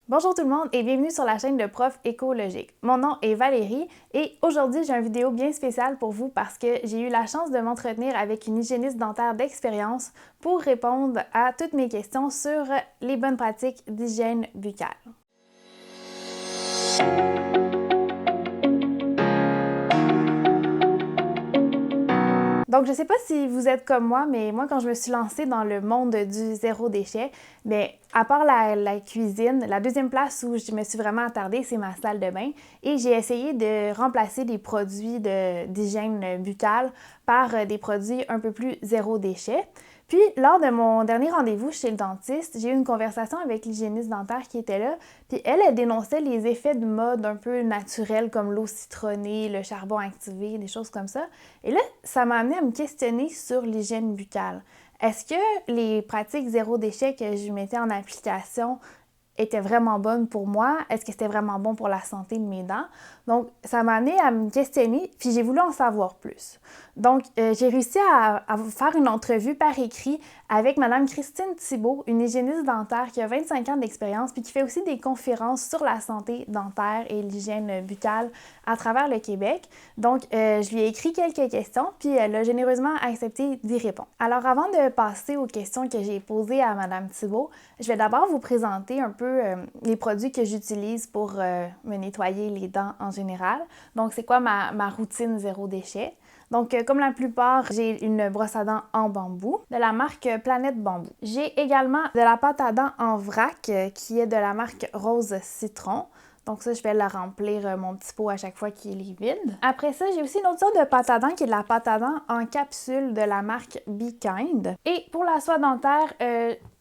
Bonjour tout le monde et bienvenue sur la chaîne de Prof Écologique. Mon nom est Valérie et aujourd'hui j'ai une vidéo bien spéciale pour vous parce que j'ai eu la chance de m'entretenir avec une hygiéniste dentaire d'expérience pour répondre à toutes mes questions sur les bonnes pratiques d'hygiène buccale. Donc, je ne sais pas si vous êtes comme moi, mais moi, quand je me suis lancée dans le monde du zéro déchet, bien, à part la cuisine, la deuxième place où je me suis vraiment attardée, c'est ma salle de bain. Et j'ai essayé de remplacer des produits d'hygiène buccale par des produits un peu plus zéro déchet. Puis, lors de mon dernier rendez-vous chez le dentiste, j'ai eu une conversation avec l'hygiéniste dentaire qui était là. Puis elle dénonçait les effets de mode un peu naturels comme l'eau citronnée, le charbon activé, des choses comme ça. Et là, ça m'a amené à me questionner sur l'hygiène buccale. Est-ce que les pratiques zéro déchet que je mettais en application étaient vraiment bonnes pour moi? Est-ce que c'était vraiment bon pour la santé de mes dents? Donc, ça m'a amené à me questionner, puis j'ai voulu en savoir plus. Donc, j'ai réussi à faire une entrevue par écrit avec Mme Christine Thibault, une hygiéniste dentaire qui a 25 ans d'expérience, puis qui fait aussi des conférences sur la santé dentaire et l'hygiène buccale à travers le Québec. Donc, je lui ai écrit quelques questions, puis elle a généreusement accepté d'y répondre. Alors, avant de passer aux questions que j'ai posées à Mme Thibault, je vais d'abord vous présenter un peu les produits que j'utilise pour me nettoyer les dents en général. Donc, c'est quoi ma routine zéro déchet? Donc, comme la plupart, j'ai une brosse à dents en bambou de la marque Planète Bambou. J'ai également de la pâte à dents en vrac qui est de la marque Rose Citron. Donc ça, je vais la remplir mon petit pot à chaque fois qu'il est vide. Après ça, j'ai aussi une autre sorte de pâte à dents qui est de la pâte à dents en capsule de la marque Be Kind. Et pour la soie dentaire,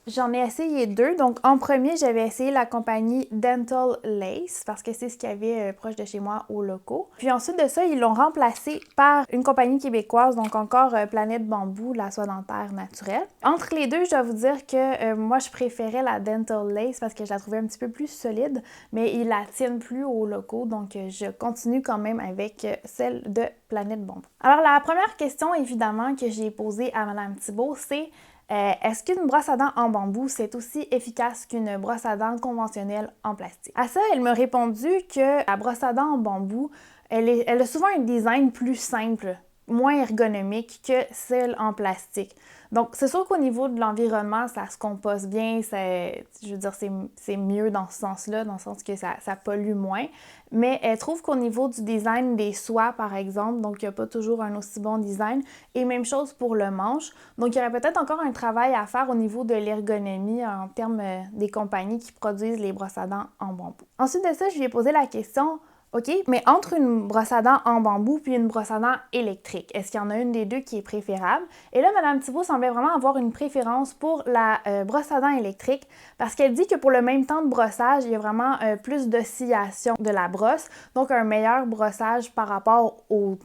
j'en ai essayé deux. Donc, en premier, j'avais essayé la compagnie Dental Lace parce que c'est ce qu'il y avait proche de chez moi aux locaux. Puis ensuite de ça, ils l'ont remplacé par une compagnie québécoise, donc encore Planète Bambou, la soie dentaire naturelle. Entre les deux, je dois vous dire que moi, je préférais la Dental Lace parce que je la trouvais un petit peu plus solide, mais ils la tiennent plus aux locaux, donc je continue quand même avec celle de Planète Bambou. Alors, la première question, évidemment, que j'ai posée à Mme Thibault, c'est est-ce qu'une brosse à dents en bambou, c'est aussi efficace qu'une brosse à dents conventionnelle en plastique? À ça, elle m'a répondu que la brosse à dents en bambou, elle a souvent un design plus simple, moins ergonomique que celle en plastique. Donc, c'est sûr qu'au niveau de l'environnement, ça se compose bien, je veux dire, c'est mieux dans ce sens-là, dans le sens que ça pollue moins. Mais elle trouve qu'au niveau du design des soies, par exemple, donc il n'y a pas toujours un aussi bon design. Et même chose pour le manche. Donc, il y aurait peut-être encore un travail à faire au niveau de l'ergonomie en termes des compagnies qui produisent les brosses à dents en bambou. Ensuite de ça, je lui ai posé la question, OK, mais entre une brosse à dents en bambou puis une brosse à dents électrique, est-ce qu'il y en a une des deux qui est préférable? Et là, Mme Thibault semblait vraiment avoir une préférence pour la brosse à dents électrique parce qu'elle dit que pour le même temps de brossage, il y a vraiment plus d'oscillation de la brosse, donc un meilleur brossage par rapport au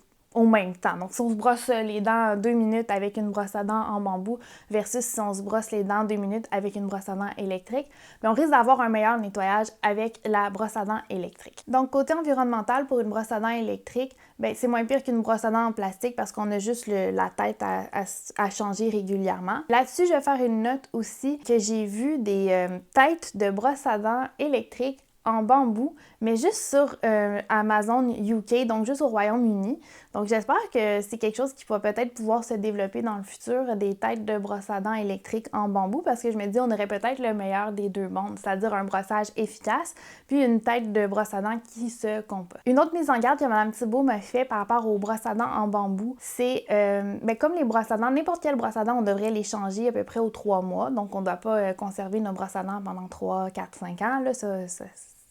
même temps. Donc, si on se brosse les dents 2 minutes avec une brosse à dents en bambou versus si on se brosse les dents 2 minutes avec une brosse à dents électrique, bien, on risque d'avoir un meilleur nettoyage avec la brosse à dents électrique. Donc, côté environnemental, pour une brosse à dents électrique, bien, c'est moins pire qu'une brosse à dents en plastique parce qu'on a juste la tête à changer régulièrement. Là-dessus, je vais faire une note aussi que j'ai vu des têtes de brosse à dents électriques en bambou, mais juste sur Amazon UK, donc juste au Royaume-Uni. Donc, j'espère que c'est quelque chose qui va peut-être pouvoir se développer dans le futur, des têtes de brosse à dents électriques en bambou, parce que je me dis, on aurait peut-être le meilleur des deux mondes, c'est-à-dire un brossage efficace, puis une tête de brosse à dents qui se composte. Une autre mise en garde que Mme Thibault m'a fait par rapport aux brosses à dents en bambou, c'est, comme les brosses à dents, n'importe quelle brosse à dents, on devrait les changer à peu près aux 3 mois, donc on ne doit pas conserver nos brosses à dents pendant 3, 4, 5 ans, là,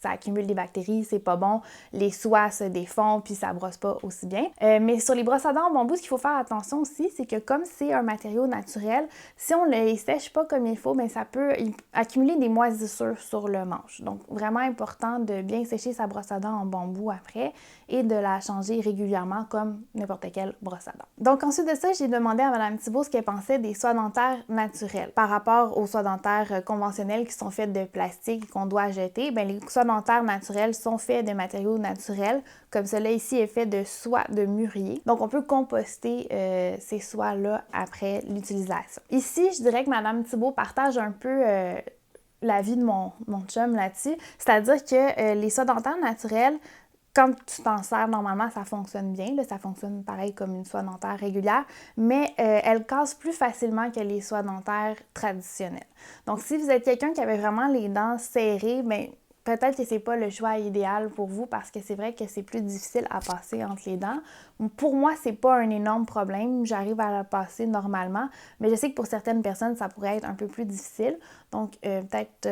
ça accumule des bactéries, c'est pas bon, les soies se défont puis ça brosse pas aussi bien. Mais sur les brosses à dents en bambou, ce qu'il faut faire attention aussi, c'est que comme c'est un matériau naturel, si on ne les sèche pas comme il faut, bien, ça peut accumuler des moisissures sur le manche. Donc, vraiment important de bien sécher sa brosse à dents en bambou après et de la changer régulièrement comme n'importe quelle brosse à dents. Donc, ensuite de ça, j'ai demandé à Mme Thibault ce qu'elle pensait des soies dentaires naturelles par rapport aux soies dentaires conventionnelles qui sont faites de plastique et qu'on doit jeter. Bien, les soies dentaires naturelles sont faits de matériaux naturels, comme cela ici est fait de soie de mûrier. Donc, on peut composter ces soies-là après l'utilisation. Ici, je dirais que Mme Thibault partage un peu l'avis de mon chum là-dessus. C'est-à-dire que les soies dentaires naturelles, quand tu t'en sers normalement, ça fonctionne bien. Là, ça fonctionne pareil comme une soie dentaire régulière, mais elles cassent plus facilement que les soies dentaires traditionnelles. Donc, si vous êtes quelqu'un qui avait vraiment les dents serrées, bien, peut-être que c'est pas le choix idéal pour vous parce que c'est vrai que c'est plus difficile à passer entre les dents. Pour moi, c'est pas un énorme problème. J'arrive à la passer normalement, mais je sais que pour certaines personnes, ça pourrait être un peu plus difficile. Donc, peut-être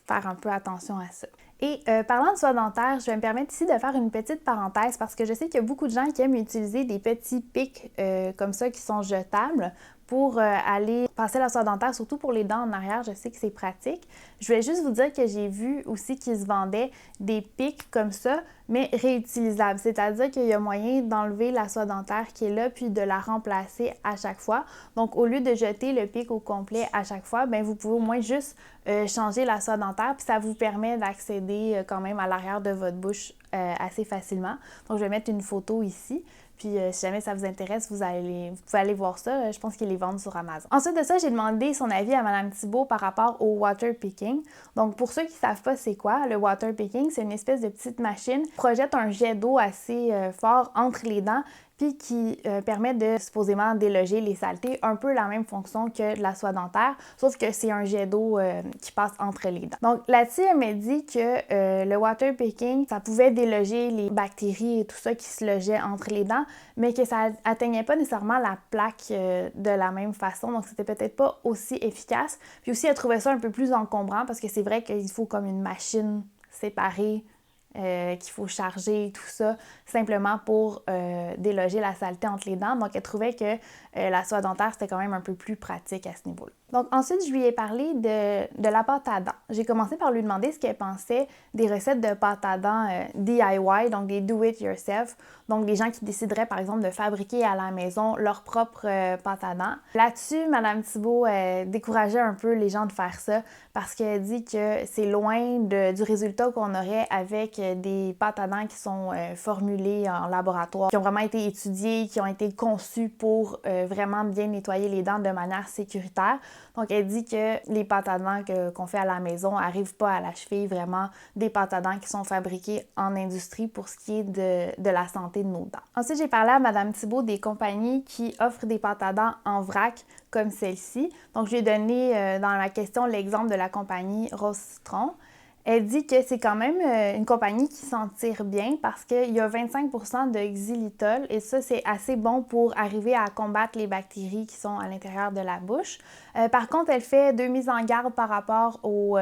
faire un peu attention à ça. Et parlant de soie dentaire, je vais me permettre ici de faire une petite parenthèse parce que je sais qu'il y a beaucoup de gens qui aiment utiliser des petits pics comme ça qui sont jetables pour aller passer la soie dentaire, surtout pour les dents en arrière. Je sais que c'est pratique. Je voulais juste vous dire que j'ai vu aussi qu'ils se vendaient des pics comme ça, mais réutilisables. C'est-à-dire qu'il y a moyen d'enlever la soie dentaire qui est là puis de la remplacer à chaque fois. Donc, au lieu de jeter le pic au complet à chaque fois, bien, vous pouvez au moins juste changer la soie dentaire puis ça vous permet d'accéder quand même à l'arrière de votre bouche assez facilement. Donc, je vais mettre une photo ici. Puis si jamais ça vous intéresse, vous pouvez aller voir ça. Je pense qu'ils les vendent sur Amazon. Ensuite de ça, j'ai demandé son avis à Mme Thibault par rapport au water picking. Donc pour ceux qui ne savent pas c'est quoi, le water picking, c'est une espèce de petite machine qui projette un jet d'eau assez fort entre les dents puis qui permet de supposément déloger les saletés, un peu la même fonction que de la soie dentaire, sauf que c'est un jet d'eau qui passe entre les dents. Donc là-dessus, elle m'a dit que le water picking, ça pouvait déloger les bactéries et tout ça qui se logeaient entre les dents, mais que ça atteignait pas nécessairement la plaque de la même façon, donc c'était peut-être pas aussi efficace. Puis aussi, elle trouvait ça un peu plus encombrant parce que c'est vrai qu'il faut comme une machine séparée qu'il faut charger et tout ça, simplement pour déloger la saleté entre les dents. Donc, elle trouvait que la soie dentaire, c'était quand même un peu plus pratique à ce niveau-là. Donc, ensuite, je lui ai parlé de la pâte à dents. J'ai commencé par lui demander ce qu'elle pensait des recettes de pâte à dents DIY, donc des do-it-yourself. Donc, des gens qui décideraient, par exemple, de fabriquer à la maison leur propre pâte à dents. Là-dessus, Mme Thibault décourageait un peu les gens de faire ça parce qu'elle dit que c'est loin du résultat qu'on aurait avec des pâtes à dents qui sont formulées en laboratoire, qui ont vraiment été étudiées, qui ont été conçues pour vraiment bien nettoyer les dents de manière sécuritaire. Donc, elle dit que les pâtes à dents qu'on fait à la maison n'arrivent pas à la cheville vraiment des pâtes à dents qui sont fabriquées en industrie pour ce qui est de la santé de nos dents. Ensuite, j'ai parlé à Mme Thibault des compagnies qui offrent des pâtes à dents en vrac comme celle-ci. Donc, je lui ai donné dans la question l'exemple de la compagnie Rose Citron. Elle dit que c'est quand même une compagnie qui s'en tire bien parce qu'il y a 25% de xylitol et ça, c'est assez bon pour arriver à combattre les bactéries qui sont à l'intérieur de la bouche. Par contre, elle fait deux mises en garde par rapport au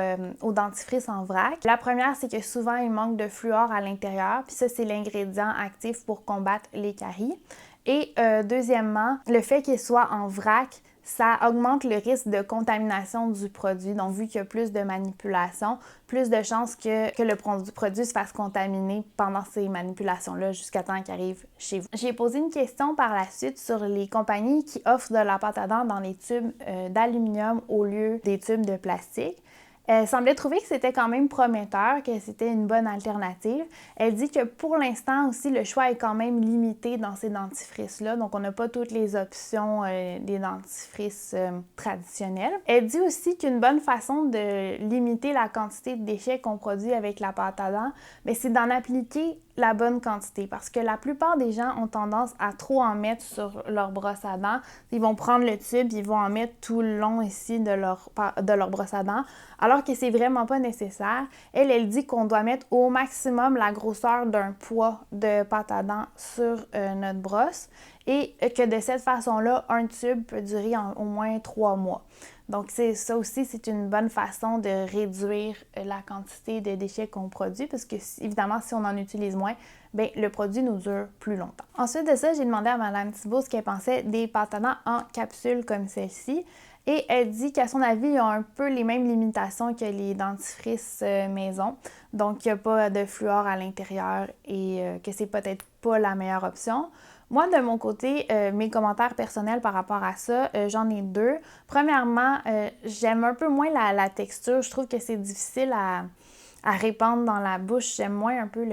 dentifrice en vrac. La première, c'est que souvent, il manque de fluor à l'intérieur, puis ça, c'est l'ingrédient actif pour combattre les caries. Et deuxièmement, le fait qu'il soit en vrac, ça augmente le risque de contamination du produit. Donc, vu qu'il y a plus de manipulation, plus de chances que le produit se fasse contaminer pendant ces manipulations-là jusqu'à temps qu'il arrive chez vous. J'ai posé une question par la suite sur les compagnies qui offrent de la pâte à dents dans les tubes d'aluminium au lieu des tubes de plastique. Elle semblait trouver que c'était quand même prometteur, que c'était une bonne alternative. Elle dit que pour l'instant aussi, le choix est quand même limité dans ces dentifrices-là. Donc, on n'a pas toutes les options des dentifrices traditionnels. Elle dit aussi qu'une bonne façon de limiter la quantité de déchets qu'on produit avec la pâte à dents, bien, c'est d'en appliquer la bonne quantité parce que la plupart des gens ont tendance à trop en mettre sur leur brosse à dents. Ils vont prendre le tube, ils vont en mettre tout le long ici de leur brosse à dents, alors que c'est vraiment pas nécessaire. Elle dit qu'on doit mettre au maximum la grosseur d'un poids de pâte à dents sur notre brosse et que de cette façon-là, un tube peut durer au moins 3 mois. Donc, ça aussi, c'est une bonne façon de réduire la quantité de déchets qu'on produit parce que, évidemment, si on en utilise moins, bien, le produit nous dure plus longtemps. Ensuite de ça, j'ai demandé à Mme Thibault ce qu'elle pensait des pâtes à dents en capsule comme celle-ci. Et elle dit qu'à son avis, ils ont un peu les mêmes limitations que les dentifrices maison. Donc, il n'y a pas de fluor à l'intérieur et que c'est peut-être pas la meilleure option. Moi, de mon côté, mes commentaires personnels par rapport à ça, j'en ai deux. Premièrement, j'aime un peu moins la texture. Je trouve que c'est difficile à répandre dans la bouche. J'aime moins un peu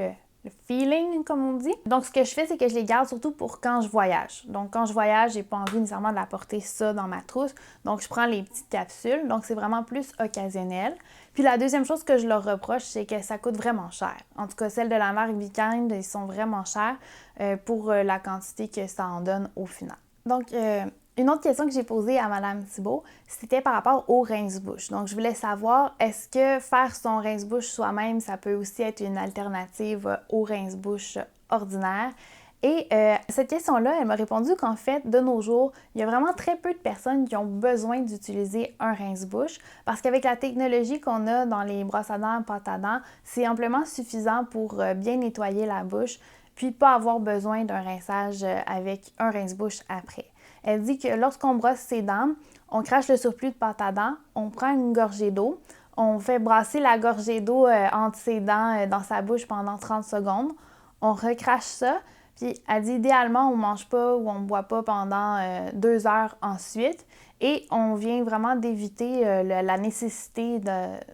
le feeling, comme on dit. Donc, ce que je fais, c'est que je les garde surtout pour quand je voyage. Donc, quand je voyage, j'ai pas envie nécessairement d'apporter ça dans ma trousse. Donc, je prends les petites capsules. Donc, c'est vraiment plus occasionnel. Puis, la deuxième chose que je leur reproche, c'est que ça coûte vraiment cher. En tout cas, celles de la marque Be Kind, ils sont vraiment chers pour la quantité que ça en donne au final. Donc, une autre question que j'ai posée à Mme Thibault, c'était par rapport au rince-bouche. Donc, je voulais savoir, est-ce que faire son rince-bouche soi-même, ça peut aussi être une alternative au rince-bouche ordinaire? Et cette question-là, elle m'a répondu qu'en fait, de nos jours, il y a vraiment très peu de personnes qui ont besoin d'utiliser un rince-bouche parce qu'avec la technologie qu'on a dans les brosses à dents, pâtes à dents, c'est amplement suffisant pour bien nettoyer la bouche puis pas avoir besoin d'un rinçage avec un rince-bouche après. Elle dit que lorsqu'on brosse ses dents, on crache le surplus de pâte à dents, on prend une gorgée d'eau, on fait brasser la gorgée d'eau entre ses dents dans sa bouche pendant 30 secondes, on recrache ça, puis elle dit idéalement on ne mange pas ou on ne boit pas pendant 2 heures ensuite et on vient vraiment d'éviter la nécessité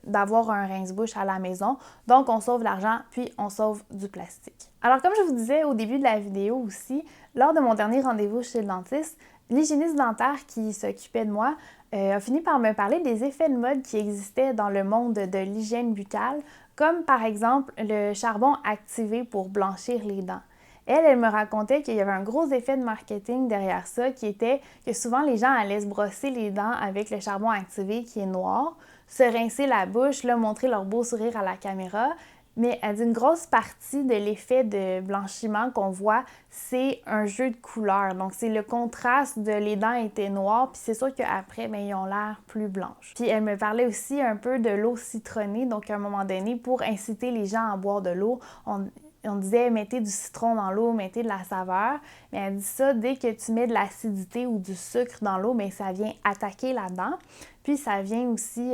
d'avoir un rince-bouche à la maison. Donc on sauve l'argent puis on sauve du plastique. Alors comme je vous disais au début de la vidéo aussi, lors de mon dernier rendez-vous chez le dentiste, l'hygiéniste dentaire qui s'occupait de moi a fini par me parler des effets de mode qui existaient dans le monde de l'hygiène buccale, comme par exemple le charbon activé pour blanchir les dents. Elle me racontait qu'il y avait un gros effet de marketing derrière ça, qui était que souvent les gens allaient se brosser les dents avec le charbon activé qui est noir, se rincer la bouche, là, montrer leur beau sourire à la caméra. Mais elle dit une grosse partie de l'effet de blanchiment qu'on voit, c'est un jeu de couleurs. Donc, c'est le contraste de les dents étaient noires, puis c'est sûr qu'après, bien, ils ont l'air plus blanches. Puis elle me parlait aussi un peu de l'eau citronnée. Donc, à un moment donné, pour inciter les gens à boire de l'eau, on disait mettez du citron dans l'eau, mettez de la saveur. Mais elle dit ça, dès que tu mets de l'acidité ou du sucre dans l'eau, bien, ça vient attaquer la dent. Puis ça vient aussi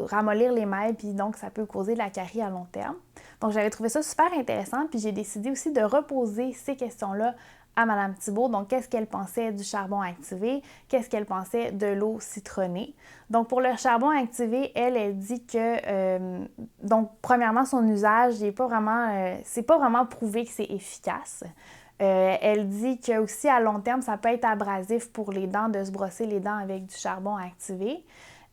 ramollir l'émail, puis donc ça peut causer de la carie à long terme. Donc j'avais trouvé ça super intéressant, puis j'ai décidé aussi de reposer ces questions-là à Mme Thibault. Donc qu'est-ce qu'elle pensait du charbon activé, qu'est-ce qu'elle pensait de l'eau citronnée. Donc pour le charbon activé, elle dit que, donc premièrement, son usage, c'est pas vraiment prouvé que c'est efficace. Elle dit que aussi à long terme, ça peut être abrasif pour les dents de se brosser les dents avec du charbon activé.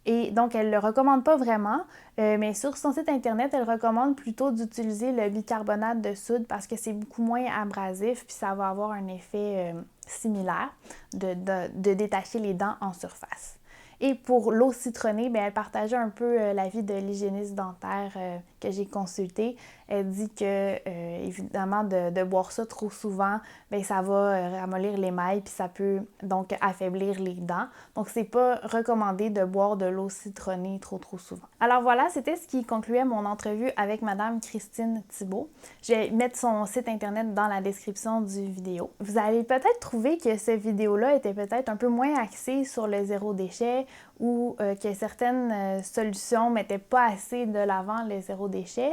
Et donc, elle ne le recommande pas vraiment, mais sur son site internet, elle recommande plutôt d'utiliser le bicarbonate de soude parce que c'est beaucoup moins abrasif puis ça va avoir un effet similaire de détacher les dents en surface. Et pour l'eau citronnée, bien, elle partageait un peu l'avis de l'hygiéniste dentaire que j'ai consulté. Elle dit que, évidemment, de boire ça trop souvent, bien, ça va ramollir l'émail puis ça peut donc affaiblir les dents. Donc, c'est pas recommandé de boire de l'eau citronnée trop souvent. Alors voilà, c'était ce qui concluait mon entrevue avec Mme Christine Thibault. Je vais mettre son site internet dans la description du vidéo. Vous allez peut-être trouver que cette vidéo-là était peut-être un peu moins axée sur le zéro déchet ou que certaines solutions mettaient pas assez de l'avant le zéro déchet.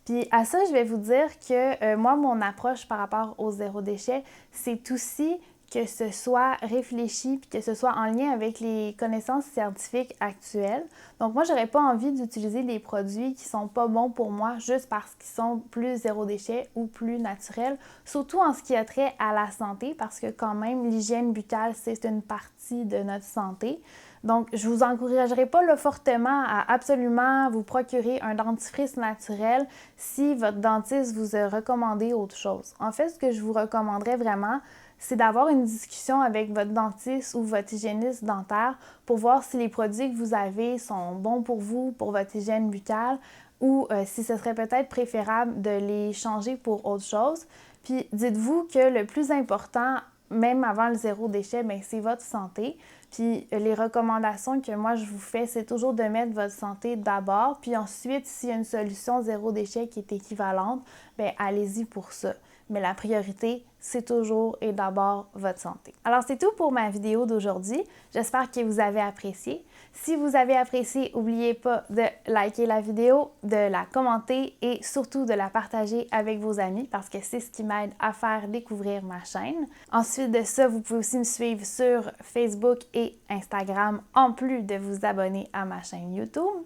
Puis à ça, je vais vous dire que moi, mon approche par rapport au zéro déchet, c'est aussi que ce soit réfléchi puis que ce soit en lien avec les connaissances scientifiques actuelles. Donc moi, j'aurais pas envie d'utiliser des produits qui sont pas bons pour moi juste parce qu'ils sont plus zéro déchet ou plus naturels, surtout en ce qui a trait à la santé parce que quand même, l'hygiène buccale, c'est une partie de notre santé. Donc, je vous encouragerai pas là, fortement à absolument vous procurer un dentifrice naturel si votre dentiste vous a recommandé autre chose. En fait, ce que je vous recommanderais vraiment, c'est d'avoir une discussion avec votre dentiste ou votre hygiéniste dentaire pour voir si les produits que vous avez sont bons pour vous, pour votre hygiène buccale, ou si ce serait peut-être préférable de les changer pour autre chose. Puis, dites-vous que le plus important, même avant le zéro déchet, bien, c'est votre santé. Puis les recommandations que moi je vous fais, c'est toujours de mettre votre santé d'abord. Puis ensuite, s'il y a une solution zéro déchet qui est équivalente, bien allez-y pour ça. Mais la priorité, c'est toujours et d'abord votre santé. Alors c'est tout pour ma vidéo d'aujourd'hui. J'espère que vous avez apprécié. Si vous avez apprécié, n'oubliez pas de liker la vidéo, de la commenter et surtout de la partager avec vos amis parce que c'est ce qui m'aide à faire découvrir ma chaîne. Ensuite de ça, vous pouvez aussi me suivre sur Facebook et Instagram en plus de vous abonner à ma chaîne YouTube.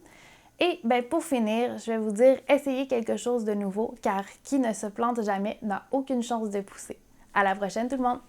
Et ben, pour finir, je vais vous dire, essayez quelque chose de nouveau, car qui ne se plante jamais n'a aucune chance de pousser. À la prochaine tout le monde!